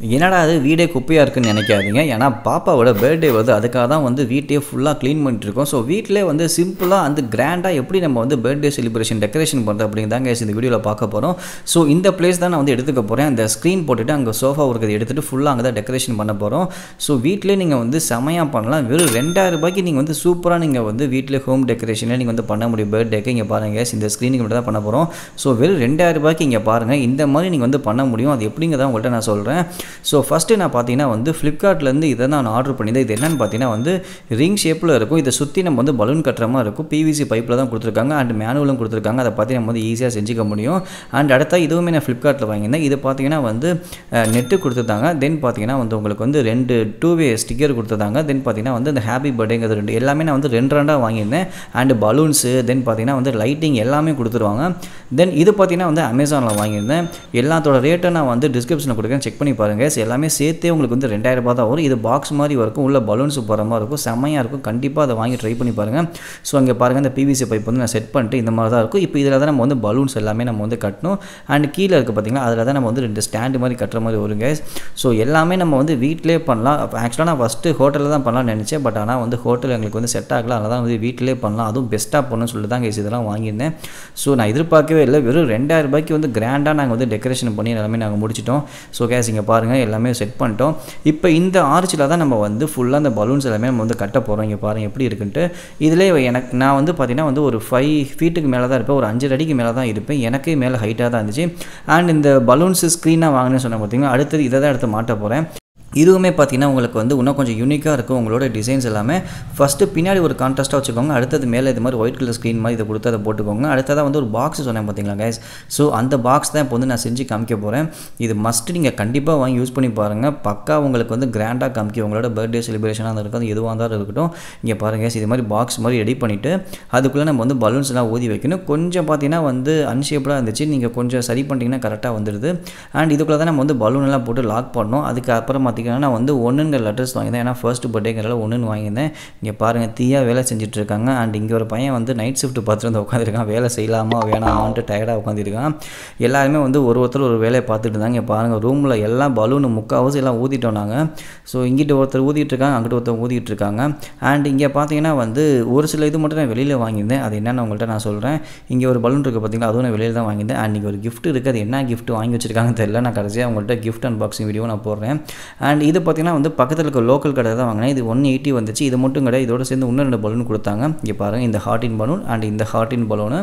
என்னடா அது வீடே குப்பையாக இருக்குன்னு நினைக்காதீங்க. ஏன்னா பாப்பாவோட பர்த்டே வருது. அதுக்காக தான் வந்து வீட்டையே ஃபுல்லாக க்ளீன் பண்ணிட்டுருக்கோம். ஸோ வீட்டிலே வந்து சிம்பிளாக அந்த கிராண்டாக எப்படி நம்ம வந்து பர்த்டே செலிப்ரேஷன் டெக்கரேஷன் பண்ணுறது அப்படிங்கிறதாங்க இந்த வீடியோவில் பார்க்க போகிறோம். ஸோ இந்த பிளேஸ் தான் நான் வந்து எடுத்துக்க போகிறேன். அந்த ஸ்க்ரீன் போட்டுட்டு அங்கே சோஃபா இருக்கிறத எடுத்துகிட்டு ஃபுல்லாக அங்கே தான் டெக்கரேஷன் பண்ண போகிறோம். ஸோ வீட்டிலே நீங்கள் வந்து செமையாக பண்ணலாம். வெறும் 2000 ரூபாய்க்கு நீங்கள் வந்து சூப்பராக நீங்கள் வந்து வீட்டிலே ஹோம் டெக்கரேஷனில் நீங்கள் வந்து பண்ண முடியும். பர்த்டேக்கு இங்கே பாருங்கள், இந்த ஸ்க்ரீனுக்கு மட்டும் தான் பண்ண போகிறோம். ஸோ வெறும் 2000 ரூபாய்க்கு இங்கே பாருங்கள், இந்த மாதிரி நீங்கள் வந்து பண்ண முடியும். அது எப்படிங்கிறத உங்கள்கிட்ட நான் சொல்கிறேன். ஸோ ஃபஸ்ட்டு நான் பார்த்தீங்கன்னா வந்து ஃப்ளிப்கார்ட்லேருந்து இதை நான் ஆர்டர் பண்ணியிருந்தேன். இது என்னென்னு பார்த்தீங்கன்னா வந்து ரிங் ஷேப்பில் இருக்கும். இதை சுற்றி நம்ம வந்து பலூன் கட்டுற மாதிரி இருக்கும். பிவிசி பைப்பில் தான் கொடுத்துருக்காங்க அண்ட் மேனுவலும் கொடுத்துருக்காங்க. அதை பார்த்து நம்ம வந்து ஈஸியாக செஞ்சுக்க முடியும். அண்ட் அடுத்த இதுவுமே நான் ஃப்ளிப்கார்ட்டில் வாங்கியிருந்தேன். இது பார்த்தீங்கன்னா வந்து நெட்டு கொடுத்துருந்தாங்க. தென் பார்த்தீங்கன்னா வந்து உங்களுக்கு வந்து 2 2-வே ஸ்டிக்கர் கொடுத்துருந்தாங்க. தென் பார்த்தீங்கன்னா வந்து இந்த ஹாப்பி பர்த்டேங்கிறது 2 எல்லாமே நான் வந்து 2 வாங்கியிருந்தேன். அண்ட் பலூன்ஸு தென் பார்த்தீங்கன்னா வந்து லைட்டிங் எல்லாமே கொடுத்துருவாங்க. தென் இது பார்த்தீங்கன்னா வந்து அமேசானில் வாங்கியிருந்தேன். எல்லாத்தோட ரேட்டை நான் வந்து டிஸ்கிரிப்ஷனில் கொடுக்குறேன், செக் பண்ணி பாருங்கள். எல்லாமே சேர்த்தே உங்களுக்கு வந்து 2000 ரூபாய் தான் வரும். இது பாக்ஸ் மாதிரி இருக்கும், உள்ள பலூன்ஸ் போகிற மாதிரி இருக்கும், செம்மையாக இருக்கும். கண்டிப்பாக அதை வாங்கி ட்ரை பண்ணி பாருங்கள். ஸோ அங்கே பாருங்கள், இந்த பிவிசி பைப் வந்து நான் செட் பண்ணிட்டு இந்த மாதிரி தான் இருக்கும். இப்போ இதில் தான் நம்ம வந்து பலூன்ஸ் எல்லாமே நம்ம வந்து கட்டணும். அண்ட் கீழே இருக்குது பார்த்தீங்கன்னா, அதில் தான் நம்ம வந்து 2 ஸ்டாண்டு மாதிரி கட்டுற மாதிரி வருங்க. ஸோ எல்லாமே நம்ம வந்து வீட்டிலே பண்ணலாம். ஆக்சுவலாக நான் ஃபஸ்ட்டு ஹோட்டலில் தான் பண்ணலாம்னு நினச்சேன். பட் ஆனால் வந்து ஹோட்டல் எங்களுக்கு வந்து செட் ஆகலாம். அதனால் தான் வந்து வீட்டிலே பண்ணலாம், அதுவும் பெஸ்ட்டாக பண்ணணும்னு சொல்லிட்டு தான் இதெல்லாம் வாங்கியிருந்தேன். ஸோ நான் எதிர்பார்க்கவே இல்லை, வெறும் 2000 ரூபாய்க்கு வந்து கிராண்டாக நாங்கள் வந்து டெக்கரேஷன் பண்ணி எல்லாமே நாங்கள் முடிச்சிட்டோம். ஸோ கேஸ் இங்கே பாருங்கள், எல்லாமே செட் பண்ணிட்டோம். இப்போ இந்த ஆர்ச்சில் தான் நம்ம வந்து ஃபுல்லாக அந்த பலூன்ஸ் எல்லாமே நம்ம வந்து கட்ட போகிறோம். இங்கே பாருங்கள் எப்படி இருக்குன்ட்டு. இதிலே நான் வந்து பார்த்தீங்கன்னா வந்து ஒரு 5 ஃபீட்டுக்கு மேலே தான் இருப்பேன், ஒரு 5 அடிக்கு மேலே தான் இருப்பேன். எனக்கே மேலே ஹைட்டாக தான் இருந்துச்சு. அண்ட் இந்த பலூன்ஸு ஸ்க்ரீனாக வாங்கினேன்னு சொன்ன பார்த்தீங்கன்னா, அடுத்தது இதை தான் எடுத்து மாட்ட போகிறேன். இதுவுமே பார்த்தீங்கன்னா உங்களுக்கு வந்து இன்னும் கொஞ்சம் யூனிக்காக இருக்கும். உங்களோட டிசைன்ஸ் எல்லாமே ஃபஸ்ட்டு பின்னாடி ஒரு கான்ட்ராஸ்ட்டாக வச்சுக்கோங்க. அடுத்தது மேலே இது மாதிரி ஒயிட் கலர் ஸ்க்ரீன் மாதிரி இதை கொடுத்து அதை போட்டுக்கோங்க. அடுத்ததாக வந்து ஒரு பாக்ஸ் சொன்னேன் பார்த்தீங்களா கைஸ். ஸோ அந்த பாக்ஸ் தான் இப்போ வந்து நான் செஞ்சு காமிக்க போகிறேன். இது மஸ்ட்டு நீங்கள் கண்டிப்பாக வாங்கி யூஸ் பண்ணி பாருங்கள். பக்கா உங்களுக்கு வந்து கிராண்டாக காமிக்கும். உங்களோட பர்த்டே செலிப்ரேஷனாக இருக்கட்டும், எதுவாக இருந்தாலும் இருக்கட்டும். இங்கே பாருங்கள், இது மாதிரி பாக்ஸ் மாதிரி ரெடி பண்ணிவிட்டு அதுக்குள்ளே நம்ம வந்து பலூன்ஸ்லாம் ஊதி வைக்கணும். கொஞ்சம் பார்த்தீங்கன்னா வந்து அன்ஷேப்டாக இருந்துச்சு, நீங்கள் கொஞ்சம் சரி பண்ணிட்டீங்கன்னா கரெக்டாக வந்துடுது. அண்ட் இதுக்குள்ளே தான் நம்ம வந்து பலூன் எல்லாம் போட்டு லாக் பண்ணோம். அதுக்கப்புறம் நான் வந்து 1ங்கிற லெட்டர்ஸ் வாங்கியிருந்தேன். ஏன்னா ஃபர்ஸ்ட் பர்த்டேங்கிறதால 1ன்னு வாங்கியிருந்தேன். இங்கே பாருங்கள், தீயா வேலை செஞ்சுட்டு இருக்காங்க. அண்ட் இங்கே ஒரு பையன் வந்து நைட் ஷிஃப்ட் பார்த்துட்டு வந்து உட்காந்துருக்கான். வேலை செய்யலாமா வேணாமான்ட்டு டயர்டாக உட்காந்துருக்கான். எல்லாருமே வந்து ஒருத்தர் ஒரு வேலையை பார்த்துட்டு இருந்தாங்க. இங்கே பாருங்கள், ரூமில் எல்லாம் பலூனு முக்கால்வாசி எல்லாம் ஊதிட்டோம் நாங்கள். ஸோ இங்கிட்ட ஒருத்தர் ஊதிட்டு இருக்காங்க, அங்கிட்ட ஒருத்தர் ஊதிட்டு இருக்காங்க. அண்ட் இங்கே பார்த்தீங்கன்னா வந்து ஒரு சில இது மட்டும் நான் வெளியில் வாங்கியிருந்தேன். அது என்னென்னு உங்கள்கிட்ட நான் சொல்கிறேன். இங்கே ஒரு பலூன் இருக்குது பார்த்தீங்களா, அதுவும் நான் வெளியில் தான் வாங்கியிருந்தேன். அண்ட் இங்கே ஒரு கிஃப்ட் இருக்குது. அது என்ன கிஃப்ட் வாங்கி வச்சிருக்காங்கன்னு தெரியல. நான் கடைசியாக உங்கள்கிட்ட கிஃப்ட் அன்பாக்சிங் வீடியோ நான் போடுறேன். அண்ட் இது பார்த்தீங்கன்னா வந்து பக்கத்தில் இருக்க லோக்கல் கடை தான் வாங்கினேன். இது 180 வந்துச்சு. இது மட்டும் கிடையாது, இதோட சேர்ந்து இன்னும் 2 பலூன் கொடுத்தாங்க. இங்கே பாருங்கள், இந்த ஹார்டின் பலூன் அண்ட் இந்த ஹார்டின் பலூனு.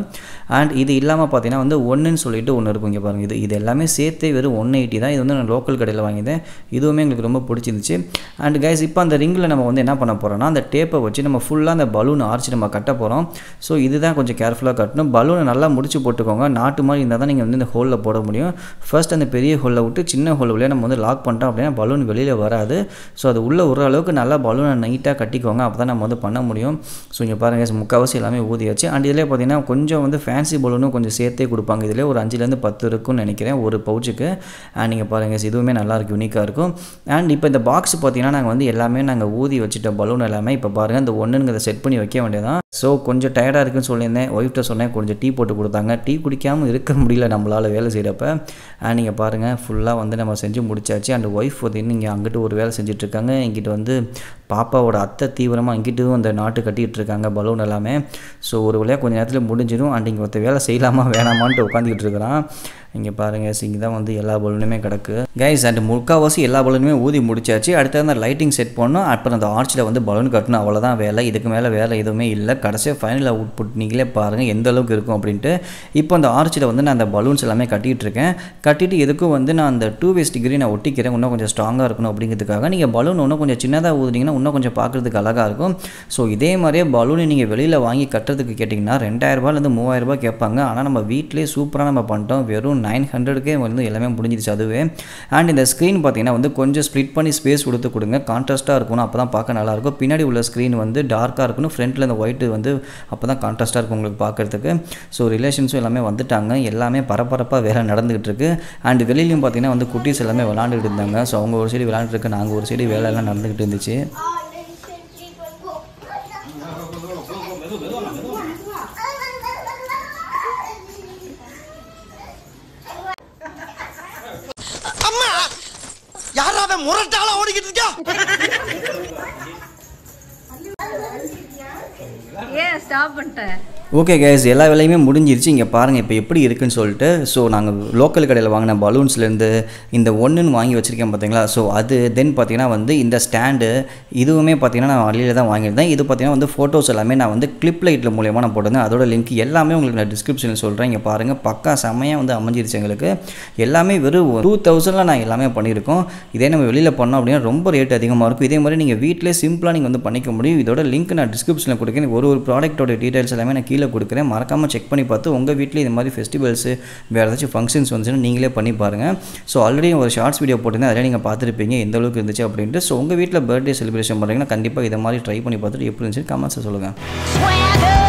அண்ட் இது இல்லாமல் பார்த்தீங்கன்னா வந்து 1ன்னு சொல்லிட்டு ஒன்று இருக்கும். இங்கே பாருங்கள், இது எல்லாமே சேர்த்து வெறும் 180 தான். இது வந்து நான் லோக்கல் கடையில் வாங்கியிருந்தேன். இதுவுமே எங்களுக்கு ரொம்ப பிடிச்சிருந்துச்சு. அண்ட் கைஸ், இப்போ அந்த ரிங்கில் நம்ம வந்து என்ன பண்ண போகிறோம்னா, அந்த டேப்பை வச்சு நம்ம ஃபுல்லாக அந்த பலூன் ஆர்ச்சி நம்ம கட்ட போகிறோம். ஸோ இதுதான் கொஞ்சம் கேர்ஃபுல்லாக கட்டணும். பலூனை நல்லா முடிச்சு போட்டுக்கோங்க. நாட்டு மாதிரி இருந்தால் தான் நீங்கள் வந்து இந்த ஹோலில் போட முடியும். ஃபர்ஸ்ட் அந்த பெரிய ஹோலில் விட்டு சின்ன ஹோல் வழியாக நம்ம வந்து லாக் பண்ணிட்டோம் அப்படின்னா பலூன் வெளியில் வராது. ஸோ அது உள்ளே ஒரு அளவுக்கு நல்லா பலூனை நைட்டாக கட்டிக்கோங்க. அப்போ தான் நம்ம வந்து பண்ண முடியும். ஸோ இங்கே பாருங்கள், முக்கால்வாசி எல்லாமே ஊதியாச்சு. அண்ட் இதில் பார்த்தீங்கன்னா கொஞ்சம் வந்து ஃபேன்சி பலூனும் கொஞ்சம் சேர்த்தே கொடுப்பாங்க. இதில் ஒரு 5லேருந்து 10 இருக்குன்னு நினைக்கிறேன் ஒரு பவுச்சுக்கு. அண்ட் நீங்கள் பாருங்கள், இதுவுமே நல்லாயிருக்கு, யூனிக்காக இருக்கும். அண்ட் இப்போ இந்த பாக்ஸ் பார்த்தீங்கன்னா நாங்கள் வந்து எல்லாமே நாங்கள் ஊதி வச்சுட்டோம் பலூன் எல்லாமே. இப்போ பாருங்கள், இந்த 1ங்கிறத செட் பண்ணி வைக்க வேண்டியதான். ஸோ கொஞ்சம் டயர்டாக இருக்குன்னு சொல்லியிருந்தேன். ஒய்ஃப்ட்ட சொன்னேன், கொஞ்சம் டீ போட்டு கொடுத்தாங்க. டீ குடிக்காமல் இருக்க முடியல நம்மளால் வேலை செய்கிறப்ப. அண்ட் நீங்கள் பாருங்கள், ஃபுல்லாக வந்து நம்ம செஞ்சு முடிச்சாச்சு. அண்ட் ஒய்ஃப் வந்து இங்கே அங்கிட்டு ஒரு வேலை செஞ்சுட்ருக்காங்க. இங்கிட்ட வந்து பாப்பாவோட அத்தை தீவிரமாக இங்கிட்டும் அந்த நாட்டு கட்டிகிட்டு இருக்காங்க பலூன் எல்லாமே. ஸோ ஒரு வழியாக கொஞ்சம் நேரத்தில் முடிஞ்சிடும். அண்ட் இங்கே ஒருத்தர் வேலை செய்யலாமா வேணாமான்ட்டு உட்காந்துக்கிட்டு இருக்கிறான். இங்கே பாருங்கள், இங்கே தான் வந்து எல்லா பலூனுமே கிடக்கு கைஸ். அண்ட் முக்கால்வாசி எல்லா பலூனுமே ஊதி முடிச்சாச்சு. அடுத்து அந்த லைட்டிங் செட் பண்ணோம். அப்புறம் அந்த ஆர்ச்சில் வந்து பலூன் கட்டணும். அவ்வளோதான் வேலை. இதுக்கு மேலே வேலை எதுவுமே இல்லை. கடைசியாக ஃபைனல் அவுட்புட் நீங்களே பாருங்கள் எந்த அளவுக்கு இருக்கும் அப்படின்ட்டு. இப்போ அந்த ஆர்ச்சில் வந்து நான் அந்த பலூன்ஸ் எல்லாமே கட்டிகிட்டு இருக்கேன். கட்டிட்டு எதுக்கும் வந்து நான் அந்த 2-வே ஸ்டிக்கரை நான் ஒட்டிக்கிறேன். இன்னும் கொஞ்சம் ஸ்ட்ராங்காக இருக்கணும் அப்படிங்கிறதுக்காக. நீங்கள் பலூன் இன்னும் கொஞ்சம் சின்னதாக ஊதுனீங்கன்னா இன்னும் கொஞ்சம் பார்க்குறதுக்கு அழகாக இருக்கும். ஸோ இதே மாதிரியே பலூனை நீங்கள் வெளியில் வாங்கி கட்டுறதுக்கு கேட்டிங்கன்னா 2000 ரூபாயிலேருந்து 3000 ரூபாய் கேட்பாங்க. ஆனால் நம்ம வீட்டிலே சூப்பராக நம்ம பண்ணிட்டோம். வெறும் 900க்கே வந்து எல்லாமே முடிஞ்சிருச்சு அதுவே. அண்ட் இந்த ஸ்க்ரீன் பார்த்தீங்கன்னா வந்து கொஞ்சம் ஸ்ப்ளிட் பண்ணி ஸ்பேஸ் கொடுத்து கொடுங்க. கான்ட்ராஸ்ட்டாக இருக்கணும், அப்போ தான் பார்க்க நல்லாயிருக்கும். பின்னாடி உள்ள ஸ்க்ரீன் வந்து டார்க்காக இருக்கணும். ஃப்ரண்ட்டில் இந்த ஒயிட்டு வந்து அப்போ தான் கான்ட்ராஸ்ட்டாக இருக்கும் உங்களுக்கு பார்க்குறதுக்கு. ஸோ ரிலேஷன்ஸும் எல்லாமே வந்துட்டாங்க. எல்லாமே பரபரப்பாக வேலை நடந்துகிட்டு இருக்கு. அண்ட் வெளியிலையும் பார்த்தீங்கன்னா வந்து குட்டீஸ் எல்லாமே விளாண்டுட்டு இருந்தாங்க. ஸோ அவங்க ஒரு சைடு விளாண்டுருக்கு, நாங்கள் ஒரு சைடு வேலையெல்லாம் நடந்துகிட்டு இருந்துச்சு. யாராவே முரட்டால ஓடிக்கிட்டு இருக்கா? ஏன் ஸ்டாப் பண்ணிட்டேன்? ஓகே கைஸ், எல்லா வேலையுமே முடிஞ்சிருச்சு. இங்கே பாருங்கள் இப்போ எப்படி இருக்குன்னு சொல்லிட்டு. ஸோ நாங்கள் லோக்கல் கடையில் வாங்கின பலூன்ஸ்லேருந்து இந்த ஒன்றுன்னு வாங்கி வச்சுருக்கேன் பார்த்தீங்களா. ஸோ அது தென் பார்த்தீங்கன்னா வந்து இந்த ஸ்டாண்டு இதுவுமே பார்த்தீங்கன்னா நான் வழியில் தான் வாங்கியிருந்தேன். இது பார்த்தீங்கன்னா வந்து ஃபோட்டோஸ் எல்லாமே நான் வந்து கிளிப் லைட்டில் மூலியமாக நான் போட்டிருந்தேன். அதோட லிங்க் எல்லாமே உங்களுக்கு நான் டிஸ்கிரிப்ஷனில் சொல்கிறேன். இங்கே பாருங்கள் பக்கா செம்மையாக வந்து அமைஞ்சிருச்சு எங்களுக்கு. எல்லாமே வெறும் 2000 நான் எல்லாமே பண்ணியிருக்கோம். இதே நம்ம வெளியில் பண்ணோம் அப்படின்னா ரொம்ப ரேட் அதிகமாக இருக்கும். இதே மாதிரி நீங்கள் வீட்டிலே சிம்பிளாக நீங்கள் வந்து பண்ணிக்க முடியும். இதோட லிங்க் நான் டிஸ்கிரிப்ஷனில் கொடுக்குறேன். ஒரு ப்ராடக்ட்டோட டீட்டெயில்ஸ் எல்லாமே நான் கீழே கொடுக்குறேன். மறக்காமல் செக் பண்ணி பார்த்து உங்கள் வீட்டில் இந்த மாதிரி ஃபெஸ்டிவல்ஸு வேறு ஏதாச்சும் ஃபங்க்ஷன்ஸ் வந்துச்சுன்னா நீங்களே பண்ணி பாருங்கள். ஸோ ஆல்ரெடி ஒரு ஷார்ட்ஸ் வீடியோ போட்டிருந்தேன், அதில் நீங்கள் பார்த்துருப்பீங்க எந்த அளவுக்கு இருந்துச்சு அப்படின்ட்டு. ஸோ உங்கள் வீட்டில் பர்த்டே செலிப்ரேஷன் பண்ணுறீங்கன்னா கண்டிப்பாக இதை மாதிரி ட்ரை பண்ணி பார்த்துட்டு எப்படி இருந்துச்சு கமெண்ட்ஸை சொல்லுங்கள்.